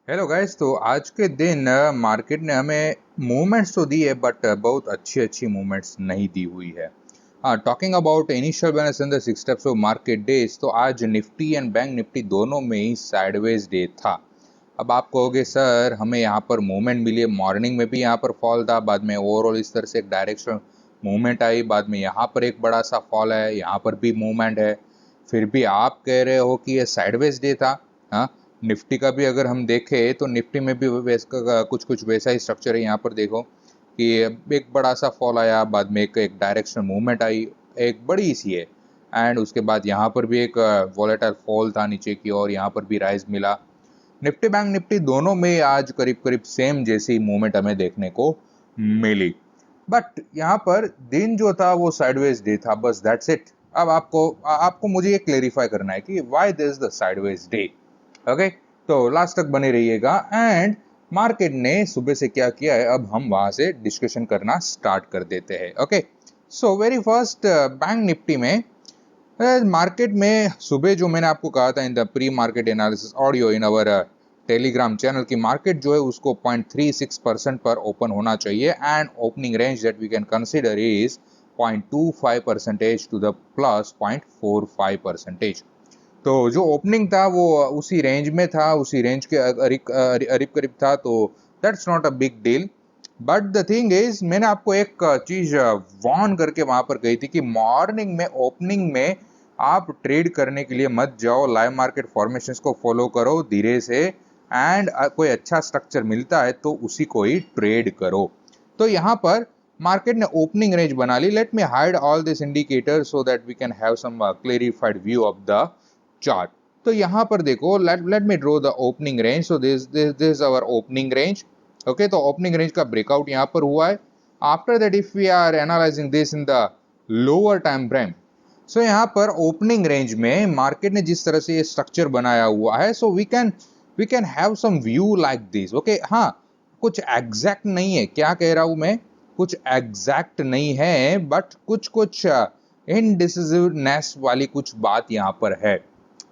Hello guys. तो आज के दिन मार्केट ने हमें मूवमेंट्स तो दी है बट बहुत अच्छी अच्छी मूवमेंट्स नहीं दी हुई है। हाँ, talking about initial balance in the 6 steps of market days, तो आज निफ्टी एंड बैंक निफ्टी दोनों में ही साइडवेज डे था। अब आप कहोगे सर हमें यहाँ पर मूवमेंट मिली है, मॉर्निंग में भी यहाँ पर फॉल था, बाद में ओवरऑल इस तरह से एक डायरेक्शन मूवमेंट आई, बाद में यहाँ पर एक बड़ा सा फॉल है, यहाँ पर भी मूवमेंट है, फिर भी आप कह रहे हो कि ये साइडवेज डे था। हाँ, निफ्टी का भी अगर हम देखें तो निफ्टी में भी वैसा कुछ कुछ वैसा ही स्ट्रक्चर है। यहाँ पर देखो कि एक बड़ा सा फॉल आया, बाद में एक डायरेक्शनल मूवमेंट आई, एक बड़ी सी है, एंड उसके बाद यहाँ पर भी एक वॉलेटाइल फॉल था नीचे की, और यहाँ पर भी राइज मिला। निफ्टी बैंक निफ्टी दोनों में आज करीब करीब सेम जैसी मूवमेंट हमें देखने को मिली, बट यहाँ पर दिन जो था वो साइडवेज डे था, बस दैट्स इट। अब आपको मुझे ये क्लेरिफाई करना है कि why this is the sideways day. Okay, तो लास्ट तक बने रहिएगा। एंड मार्केट ने सुबह से क्या किया है, अब हम वहां से डिस्कशन करना स्टार्ट कर देते हैं। Okay, so very first bank Nifty में मार्केट में सुबह जो मैंने आपको कहा था in the pre market analysis audio in our Telegram channel की, मार्केट जो है उसको 0.36% पर ओपन होना चाहिए, and opening range that we can consider is 0.25% to the plus 0.45%। तो जो ओपनिंग था वो उसी रेंज में था, उसी रेंज के करीब करीब था, तो that's not a big deal. But the thing is, मैंने आपको एक चीज वार्न करके वहां पर कही थी कि मॉर्निंग में ओपनिंग में आप ट्रेड करने के लिए मत जाओ, लाइव मार्केट फॉर्मेशंस को फॉलो करो धीरे से, एंड कोई अच्छा स्ट्रक्चर मिलता है तो उसी को ही ट्रेड करो। तो यहाँ पर मार्केट ने ओपनिंग रेंज बना ली। Let me hide all this indicator so that we can have some clarified view of the chart. तो यहाँ पर देखो, let me draw the opening range. So this our opening range. Okay, तो opening range का breakout यहाँ पर हुआ है। After that if we are analysing this in the lower time frame, so यहाँ पर ओपनिंग रेंज में मार्केट ने जिस तरह से ये स्ट्रक्चर बनाया हुआ है, so we can have some view like this. Okay, हाँ, कुछ एग्जैक्ट नहीं है, क्या कह रहा हूं मैं, कुछ एग्जैक्ट नहीं है, बट कुछ कुछ इनडिसिसिवनेस वाली कुछ बात यहाँ पर है।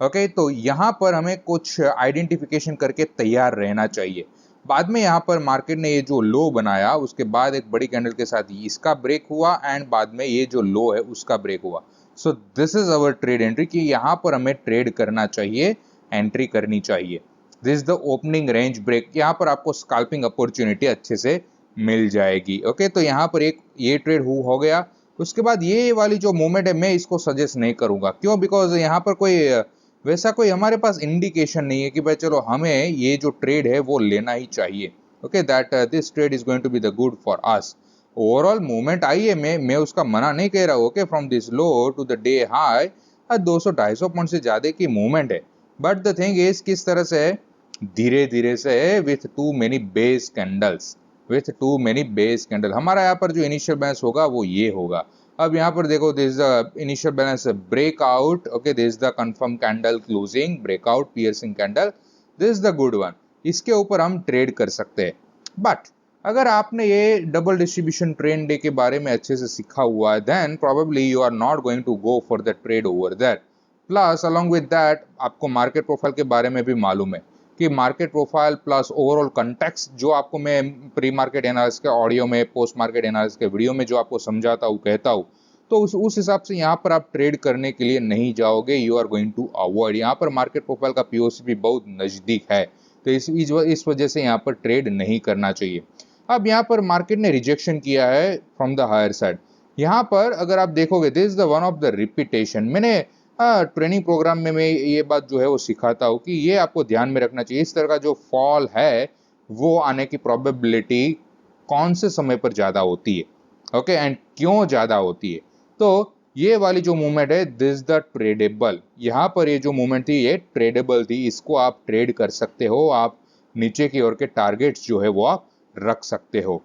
ओके, तो यहाँ पर हमें कुछ आइडेंटिफिकेशन करके तैयार रहना चाहिए। बाद में यहाँ पर मार्केट ने ये जो लो बनाया, उसके बाद एक बड़ी कैंडल के साथ इसका ब्रेक हुआ, एंड बाद में ये जो लो है उसका ब्रेक हुआ। So this is our trade entry कि यहाँ पर हमें ट्रेड करना चाहिए, एंट्री करनी चाहिए। This is the opening range break, यहाँ पर आपको स्कैल्पिंग अपॉर्चुनिटी अच्छे से मिल जाएगी। ओके, तो यहाँ पर एक ये ट्रेड हो गया। उसके बाद ये वाली जो मूवमेंट है मैं इसको सजेस्ट नहीं करूंगा, क्यों, बिकॉज यहाँ पर कोई वैसा कोई हमारे पास इंडिकेशन नहीं है कि भाई चलो हमें ये जो ट्रेड है वो लेना ही चाहिए। Okay, that this trade is going to be the good for us. Overall movement आई है, मैं उसका मना नहीं कह रहा हूँ। Okay, from this low to the day high 200-250 point से ज्यादा की मूवमेंट है, बट द थिंग इज किस तरह से है, धीरे धीरे से, with to many base candles, with to many base candle. हमारा यहाँ पर जो इनिशियल बैलेंस होगा वो ये होगा। अब यहाँ पर देखो, this the initial balance breakout. Okay, this the confirm candle closing breakout piercing candle, this the good one. इसके ऊपर हम ट्रेड कर सकते हैं। बट अगर आपने ये डबल डिस्ट्रीब्यूशन ट्रेंड डे के बारे में अच्छे से सीखा हुआ है, then probably you are not going to go for the trade over there. Plus along with that आपको मार्केट प्रोफाइल के बारे में भी मालूम है कि market profile plus overall context जो आपको मैं प्री मार्केट एनालिसिस के ऑडियो में, पोस्ट मार्केट एनालिसिस के वीडियो में जो आपको समझाता हूँ, कहता हूँ, तो उस हिसाब से यहाँ पर आप ट्रेड करने के लिए नहीं जाओगे। You are going to avoid. यहाँ पर मार्केट प्रोफाइल का पीओसी भी बहुत नजदीक है, तो इस वजह से यहाँ पर ट्रेड नहीं करना चाहिए। अब यहाँ पर मार्केट ने रिजेक्शन किया है फ्रॉम द हायर साइड। यहाँ पर अगर आप देखोगे, this is the one of the repetition. मैंने ट्रेनिंग प्रोग्राम में मैं ये बात जो है वो सिखाता हूँ कि ये आपको ध्यान में रखना चाहिए। इस तरह का जो फॉल है वो आने की प्रोबेबिलिटी कौन से समय पर ज्यादा होती है, ओके, एंड क्यों ज्यादा होती है। तो ये वाली जो मूवमेंट है, दिस द ट्रेडेबल, यहाँ पर ये जो मूवमेंट थी ये ट्रेडेबल थी, इसको आप ट्रेड कर सकते हो। आप नीचे की ओर के टारगेट्स जो है वो आप रख सकते हो।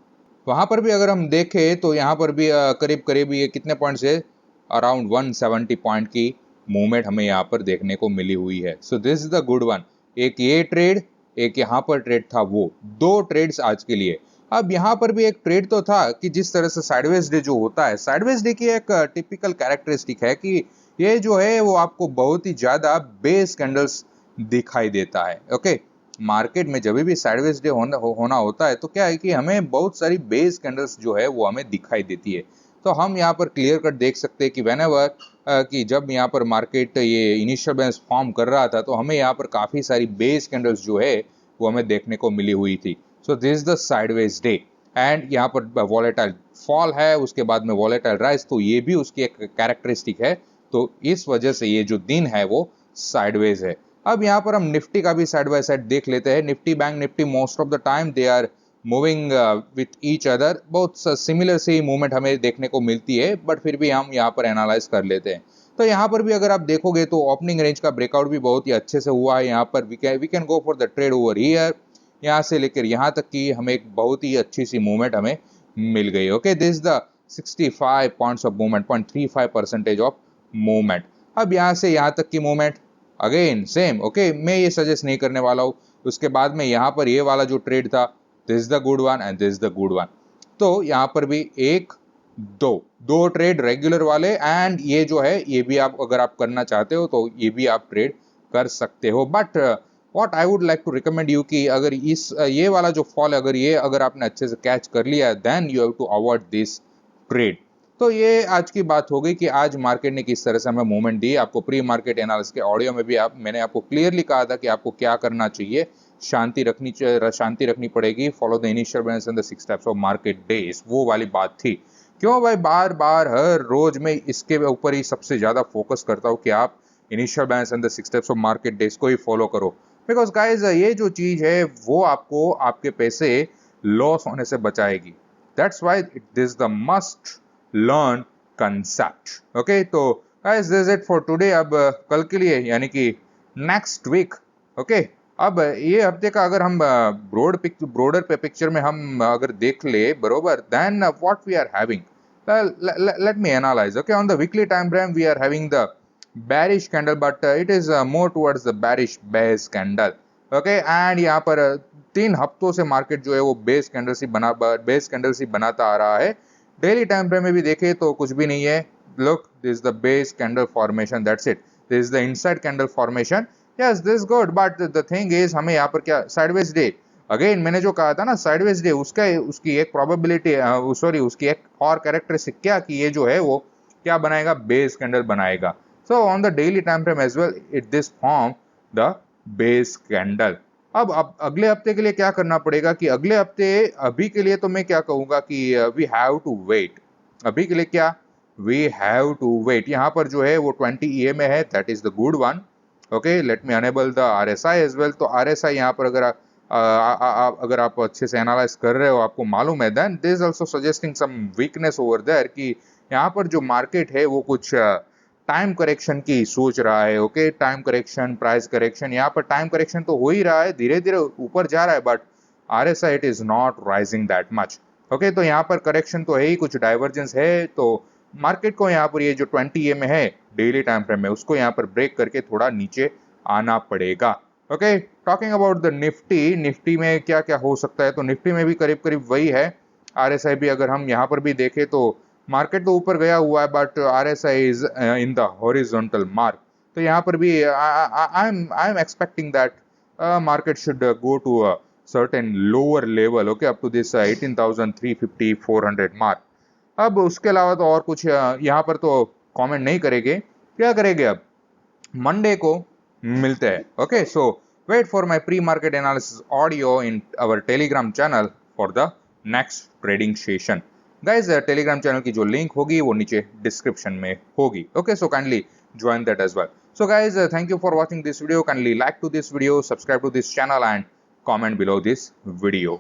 वहां पर भी अगर हम देखें तो यहाँ पर भी करीब करीब ये कितने पॉइंट से, अराउंड 170 पॉइंट की मूवमेंट हमें यहाँ पर देखने को मिली हुई है। So this is the good one. एक ये ट्रेड, एक यहाँ पर ट्रेड था, वो दो ट्रेड्स आज के लिए। अब यहाँ पर भी एक ट्रेड तो था कि जिस तरह से साइडवेज डे जो होता है, साइडवेज डे की एक टिपिकल कैरेक्टरिस्टिक है कि ये जो है वो आपको बहुत ही ज्यादा बेस कैंडल्स दिखाई देता है। ओके, मार्केट में जब भी साइडवेज डे होना होता है तो क्या है कि हमें बहुत सारी बेस कैंडल्स जो है वो हमें दिखाई देती है। तो हम यहाँ पर क्लियर कट देख सकते हैं कि व्हेनेवर कि जब यहाँ पर मार्केट ये इनिशियल बैलेंस फॉर्म कर रहा था तो हमें यहाँ पर काफ़ी सारी बेस कैंडल्स जो है वो हमें देखने को मिली हुई थी। So this is the sideways day and यहाँ पर वॉलेटाइल फॉल है, उसके बाद में वॉलेटाइल राइज, तो ये भी उसकी एक कैरेक्टरिस्टिक है। तो इस वजह से ये जो दिन है वो साइडवेज है। अब यहाँ पर हम निफ्टी का भी साइड बाय साइड देख लेते हैं। Nifty bank Nifty most of the time they are moving with each other, बहुत सिमिलर सी मूवमेंट हमें देखने को मिलती है, बट फिर भी हम यहाँ पर एनालाइज कर लेते हैं। तो यहाँ पर भी अगर आप देखोगे तो ओपनिंग रेंज का ब्रेकआउट भी बहुत ही अच्छे से हुआ है। यहाँ पर we can go for the trade over here, यहाँ से लेकर यहाँ तक की हमें एक बहुत ही अच्छी सी मूवमेंट हमें मिल गई। Okay, this the 65 points of movement, 0.35% of movement. अब यहाँ से यहाँ तक की मूवमेंट अगेन सेम। ओके, मैं ये सजेस्ट नहीं करने वाला हूँ। उसके बाद में यहाँ पर ये वाला जो ट्रेड था, this is the good one and this is the good one. तो यहाँ पर भी एक दो ट्रेड रेगुलर वाले, एंड ये जो है ये भी आप अगर आप करना चाहते हो तो ये भी आप ट्रेड कर सकते हो। But what I would like to recommend you कि अगर ये वाला जो फॉल अगर आपने अच्छे से कैच कर लिया then you have to avoid this trade. तो ये आज की बात हो गई कि आज मार्केट ने किस तरह से हमें मूवमेंट दी। आपको प्री मार्केट एनालिसिस के ऑडियो में भी मैंने आपको क्लियरली कहा था कि आपको क्या करना चाहिए। शांति रखनी पड़ेगी, follow the initial balance and the 6 types of market days, वो वाली बात थी। क्यों भाई बार बार हर रोज में इसके ऊपर ही सबसे ज्यादा फोकस करता हूँ कि आप initial balance and the 6 types of market days को ही फॉलो करो। बिकॉज गाइज ये जो चीज है वो आपको आपके पैसे लॉस होने से बचाएगी। That's why it is the must learn concept. Okay, तो guys this it for today. अब कल के लिए यानी कि नेक्स्ट वीक। ओके, अब ये हफ्ते का अगर हम ब्रोडर पे पिक्चर में हम अगर देख ले बरोबर, then what we are having, let me analyze. Okay, on the weekly time frame we are having the bearish candle, but it is more towards the bearish base candle. Okay, and यहाँ पर 3 हफ्तों से market जो है वो base candle सी बनाता आ रहा है। डेली टाइम फ्रेम में भी देखे तो कुछ भी नहीं है। Look, this the base candle formation, that's it. This is the inside candle formation. Yes, this good, but the thing is हमें यहाँ पर क्या साइडवेज डे, अगेन मैंने जो कहा था ना साइडवेज डे, उसकी एक प्रोबेबिलिटी उसकी एक और कैरेक्टरिस्टिक क्या कि ये जो है वो क्या बनाएगा, बेस कैंडल बनाएगा। So on the daily time frame as well it this form the base candle. अब अगले हफ्ते के लिए क्या करना पड़ेगा कि अगले हफ्ते अभी के लिए तो मैं क्या कहूंगा कि वी हैव टू वेट। अभी के लिए क्या, वी हैव टू वेट। यहाँ पर जो है वो 20 EA में है, that is the good one. Okay, let me enable the RSI as well. तो RSI यहाँ पर अगर आप अच्छे से एनालाइज कर रहे हो, आपको मालूम है, then this also suggesting some weakness over there कि यहाँ पर जो मार्केट है वो कुछ टाइम करेक्शन की सोच रहा है। Okay, time correction, price correction, यहाँ पर टाइम करेक्शन तो हो ही रहा है, धीरे धीरे ऊपर जा रहा है, but RSI it is not rising that much. Okay, तो यहाँ पर करेक्शन तो है ही, कुछ डाइवर्जेंस है, तो मार्केट को यहाँ पर ये जो 20 EA में है डेली टाइम फ्रेम में, उसको यहाँ पर ब्रेक करके थोड़ा नीचे आना पड़ेगा। Okay, talking about the Nifty में क्या क्या हो सकता है, तो निफ्टी में भी करीब करीब वही है। RSI भी अगर हम यहाँ पर भी देखें तो मार्केट तो ऊपर गया हुआ है, but RSI is in the horizontal mark. तो यहाँ पर भी I am expecting that market should go to a certain lower level, okay, up to this 18,350 400 mark. अब उसके अलावा तो और कुछ यहाँ पर तो कमेंट नहीं करेंगे। क्या करेंगे, अब मंडे को मिलते हैं। Okay, so wait for my pre market analysis audio in our Telegram channel for the next trading session. Guys, Telegram channel की जो लिंक होगी वो नीचे डिस्क्रिप्शन में होगी। Okay, so kindly join that as well. So guys, thank you for watching this video. Kindly like to this video, subscribe to this channel and comment below this video.